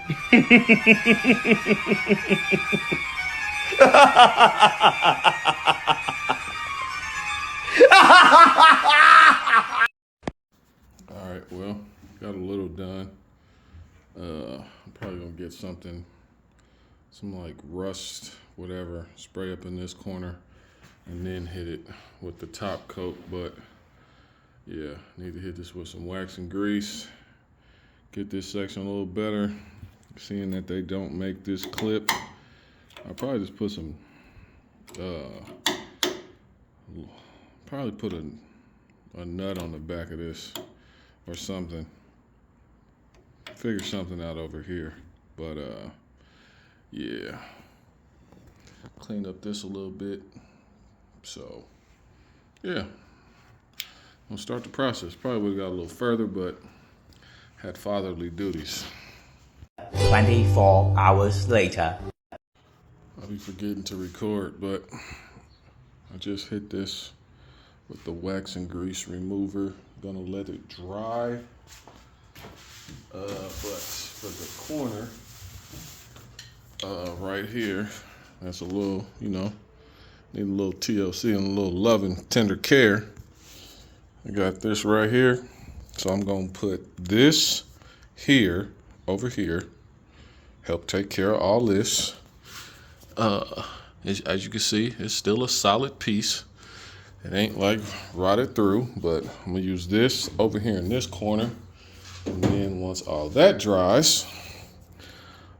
All right, well, got a little done. I'm probably gonna get some like rust, whatever, spray up in this corner, and then hit it with the top coat. But yeah, need to hit this with some wax and grease. Get this section a little better. Seeing that they don't make this clip, I'll probably just put some, probably put a nut on the back of this or something. Figure something out over here. But yeah, clean up this a little bit. So yeah, I'll start the process. Probably would have got a little further, but had fatherly duties. 24 hours later. I'll be forgetting to record, but I just hit this with the wax and grease remover. Gonna let it dry. But for the corner, right here, that's a little, need a little TLC and a little loving, tender care. I got this right here. So I'm gonna put this here, over here, help take care of all this. As you can see, it's still a solid piece. It ain't like rotted through, but I'm gonna use this over here in this corner. And then once all that dries,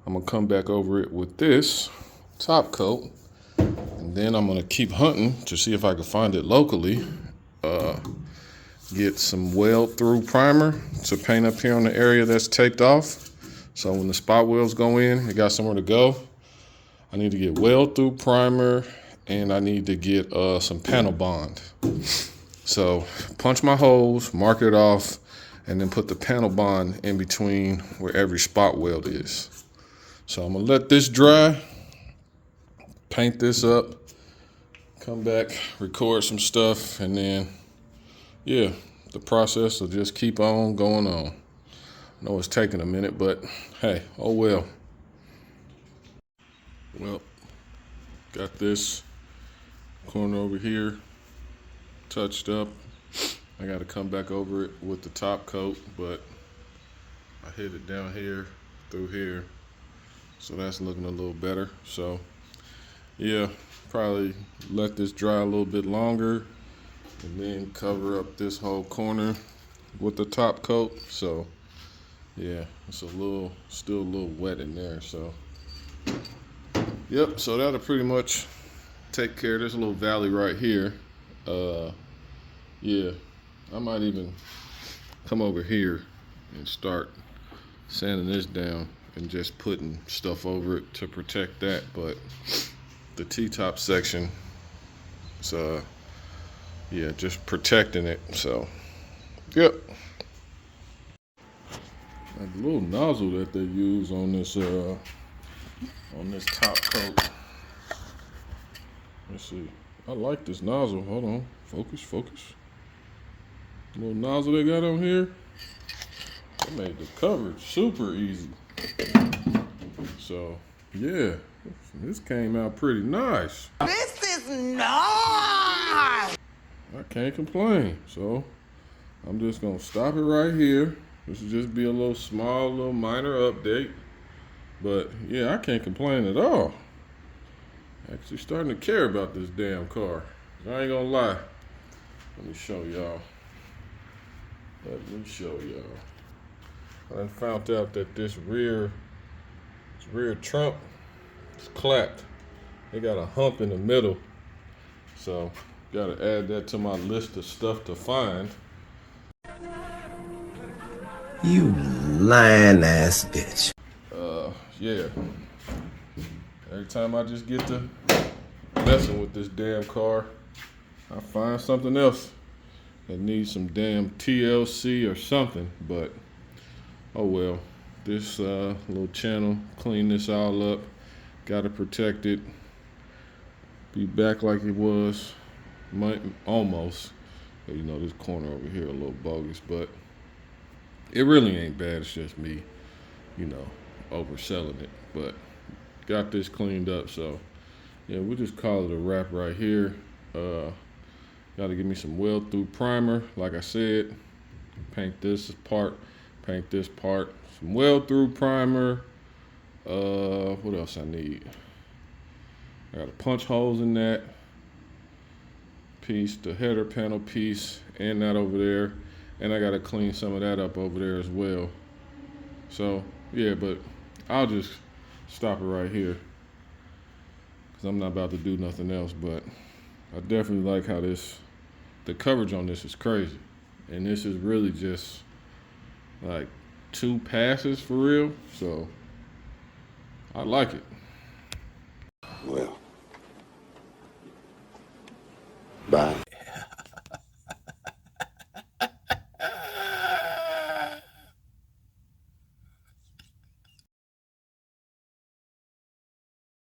I'm gonna come back over it with this top coat. And then I'm gonna keep hunting to see if I can find it locally. Get some weld through primer to paint up here on the area that's taped off. So when the spot welds go in, it got somewhere to go. I need to get weld through primer and I need to get some panel bond. So punch my holes, mark it off, and then put the panel bond in between where every spot weld is. So I'm gonna let this dry, paint this up, come back, record some stuff, and then yeah, the process will just keep on going on. I know it's taking a minute, but hey, oh well. Well, got this corner over here touched up. I got to come back over it with the top coat, but I hit it down here through here, so that's looking a little better. So yeah, probably let this dry a little bit longer and then cover up this whole corner with the top coat. So yeah, it's still a little wet in there. So yep, so that'll pretty much take care of this little valley right here. Yeah, I might even come over here and start sanding this down and just putting stuff over it to protect that. But the T-top section, it's yeah, just protecting it. So yep. And the little nozzle that they use on this top coat. Let's see. I like this nozzle. Hold on. Focus. The little nozzle they got on here. They made the coverage super easy. So yeah, this came out pretty nice. This is nice! I can't complain. So I'm just gonna stop it right here. This will just be a little minor update. But yeah, I can't complain at all. Actually starting to care about this damn car. I ain't gonna lie. Let me show y'all. I found out that this rear trunk is clapped. They got a hump in the middle. So gotta add that to my list of stuff to find. You lying ass bitch. Yeah. Every time I just get to messing with this damn car, I find something else that needs some damn TLC or something. But oh well. This little channel, clean this all up. Gotta protect it. Be back like it was. Almost. But, this corner over here a little bogus, but it really ain't bad. It's just me, overselling it, but got this cleaned up. So yeah, we'll just call it a wrap right here. Got to give me some well through primer, like I said. Paint this part, paint this part. Some well through primer. What else I need? I got to punch holes in that piece, the header panel piece, and that over there. And I got to clean some of that up over there as well. So yeah, but I'll just stop it right here because I'm not about to do nothing else. But I definitely like how the coverage on this is crazy. And this is really just like 2 passes for real. So I like it. Well, bye.